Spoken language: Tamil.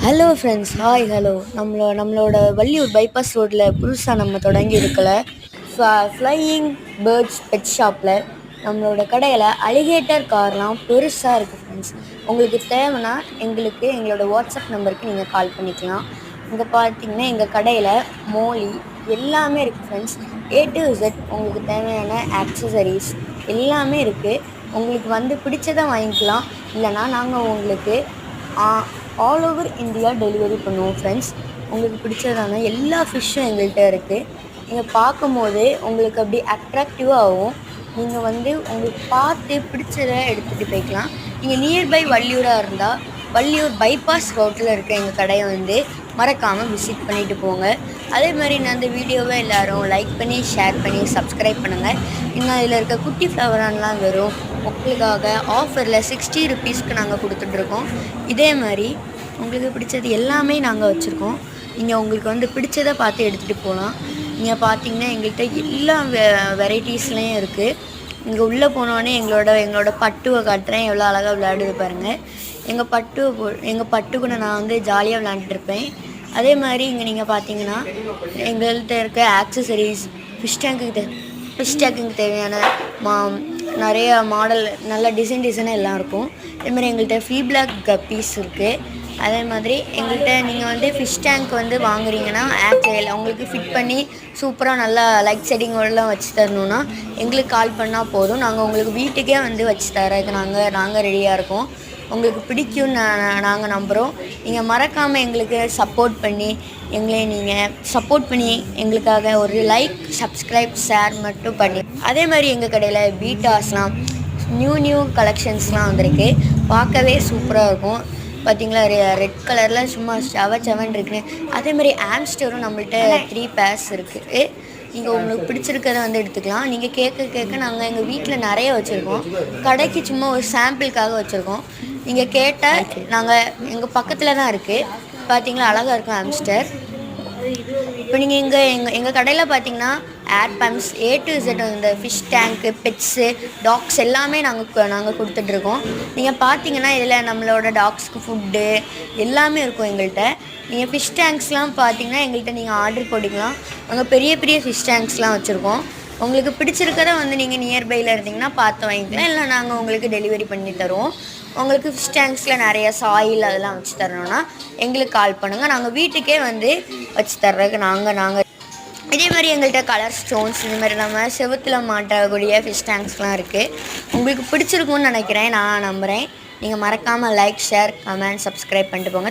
Hello friends, hi hello. நம்மளோட வள்ளியூர் பைபாஸ் ரோட்டில் புதுசாக நம்ம தொடங்கி இருக்கல ஃப்ளையிங் பேர்ட்ஸ் பெட் ஷாப்பில் நம்மளோட கடையில் அலிகேட்டர் கார்லாம் பெருசாக இருக்குது ஃப்ரெண்ட்ஸ். உங்களுக்கு தேவைன்னா எங்களோட வாட்ஸ்அப் நம்பருக்கு நீங்கள் கால் பண்ணிக்கலாம். இங்கே பார்த்தீங்கன்னா எங்கள் கடையில் மோலி எல்லாமே இருக்குது ஃப்ரெண்ட்ஸ். A to Z உங்களுக்கு தேவையான ஆக்சசரிஸ் எல்லாமே இருக்குது. உங்களுக்கு பிடிச்சதை வாங்கிக்கலாம். இல்லைனா நாங்கள் உங்களுக்கு ஆல் ஓவர் இந்தியா டெலிவரி பண்ணுவோம் ஃப்ரெண்ட்ஸ். உங்களுக்கு பிடிச்சதான எல்லா ஃபிஷ்ஷும் எங்கள்கிட்ட இருக்குது. நீங்கள் பார்க்கும்போதே உங்களுக்கு அப்படி அட்ராக்டிவாக ஆகும். நீங்கள் உங்களுக்கு பார்த்து பிடிச்சதை எடுத்துகிட்டு போய்க்கலாம். நீங்கள் நியர்பை வள்ளியூராக இருந்தால் வள்ளியூர் பைபாஸ் ரோட்டில் இருக்க எங்கள் கடையை மறக்காமல் விசிட் பண்ணிவிட்டு போங்க. அதே மாதிரி நான் அந்த வீடியோவை எல்லோரும் லைக் பண்ணி ஷேர் பண்ணி சப்ஸ்கிரைப் பண்ணுங்கள். இன்னும் அதில் இருக்க குட்டி ஃப்ளவரான்லாம் வரும் உங்களுக்காக ஆஃபரில் 60 ருபீஸ்க்கு நாங்கள் கொடுத்துட்ருக்கோம். இதே மாதிரி உங்களுக்கு பிடிச்சது எல்லாமே நாங்கள் வச்சுருக்கோம். நீங்கள் உங்களுக்கு பிடிச்சதை பார்த்து எடுத்துகிட்டு போகலாம். நீங்கள் பார்த்தீங்கன்னா எங்கள்கிட்ட எல்லா வெரைட்டிஸ்லேயும் இருக்குது. இங்கே உள்ளே போனோடனே எங்களோட பட்டுவை காட்டுறேன். எவ்வளோ அழகாக விளையாடுது பாருங்கள். எங்கள் பட்டு கூட நான் ஜாலியாக விளையாண்டுருப்பேன். அதே மாதிரி இங்கே நீங்கள் பார்த்தீங்கன்னா எங்கள்கிட்ட இருக்க ஆக்சசரிஸ் ஃபிஷ் டேங்குக்கு தேவையான நிறைய மாடல் நல்ல டிசைனாக எல்லாம் இருக்கும். அதேமாதிரி எங்கள்கிட்ட ஃபீப்ளாக் கப்பீஸ் இருக்குது. அதே மாதிரி எங்கள்கிட்ட நீங்கள் ஃபிஷ் டேங்க் வாங்குறீங்கன்னா ஆக்சுவல் உங்களுக்கு ஃபிட் பண்ணி சூப்பராக நல்லா லைட் செட்டிங்கோடலாம் வச்சு தரணுன்னா எங்களுக்கு கால் பண்ணால் போதும். நாங்கள் உங்களுக்கு வீட்டுக்கே வச்சு தரதுக்கு நாங்கள் ரெடியாக இருக்கோம். உங்களுக்கு பிடிக்கும்னு நாங்கள் நம்புகிறோம். நீங்கள் மறக்காமல் எங்களுக்கு சப்போர்ட் பண்ணி எங்களுக்காக ஒரு லைக் சப்ஸ்கிரைப் ஷேர் மட்டும் பண்ணி. அதே மாதிரி எங்கள் கடையில் பீட்டாஸ்லாம் நியூ கலெக்ஷன்ஸ்லாம் வந்திருக்கு. பார்க்கவே சூப்பராக இருக்கும். பார்த்தீங்களா, ரெட் கலரில் சும்மா செவன் இருக்குன்னு. அதேமாதிரி ஆம்ஸ்டரும் நம்மள்கிட்ட 3 பேர்ஸ் இருக்குது. நீங்கள் உங்களுக்கு பிடிச்சிருக்கிறத எடுத்துக்கலாம். நீங்கள் கேட்க நாங்கள் எங்கள் வீட்டில் நிறைய வச்சுருக்கோம். கடைக்கு சும்மா ஒரு சாம்பிளுக்காக வச்சுருக்கோம். நீங்கள் கேட்டால் நாங்கள் எங்கள் பக்கத்தில் தான் இருக்குது. பார்த்தீங்களா, அழகாக இருக்கும் ஆம்ஸ்டர். இப்போ நீங்கள் எங்கள் கடையில் பார்த்தீங்கன்னா ஏர் பம்ப்ஸ் A to Z இந்த ஃபிஷ் டேங்க்கு பெட்ஸு டாக்ஸ் எல்லாமே நாங்கள் கொடுத்துட்ருக்கோம். நீங்கள் பார்த்தீங்கன்னா இதில் நம்மளோட டாக்ஸ்க்கு ஃபுட்டு எல்லாமே இருக்கும் எங்கள்கிட்ட. நீங்கள் ஃபிஷ் டேங்க்ஸ்லாம் பார்த்தீங்கன்னா எங்கள்கிட்ட நீங்கள் ஆர்டர் போட்டுக்கலாம். அங்கே பெரிய ஃபிஷ் டேங்க்ஸ்லாம் வச்சுருக்கோம். உங்களுக்கு பிடிச்சிருக்கிறத நீங்கள் நியர்பையில் இருந்தீங்கன்னா பார்த்து வாங்கிக்கலாம். இல்லை நாங்கள் உங்களுக்கு டெலிவரி பண்ணி தருவோம். உங்களுக்கு ஃபிஷ் டேங்க்ஸில் நிறைய சாயில் அதெல்லாம் வச்சு தரணுன்னா எங்களுக்கு கால் பண்ணுங்கள். நாங்கள் வீட்டுக்கே வச்சு தர்றதுக்கு நாங்கள் இதே மாதிரி எங்கள்கிட்ட கலர் ஸ்டோன்ஸ் இந்த மாதிரி நம்ம செவுத்தில் மாட்டக்கூடிய ஃபிஷ் டேங்க்ஸ்லாம் இருக்குது. உங்களுக்கு பிடிச்சிருக்கும்னு நினைக்கிறேன், நான் நம்புகிறேன். நீங்கள் மறக்காமல் லைக் ஷேர் கமெண்ட் சப்ஸ்கிரைப் பண்ணிட்டு போங்க.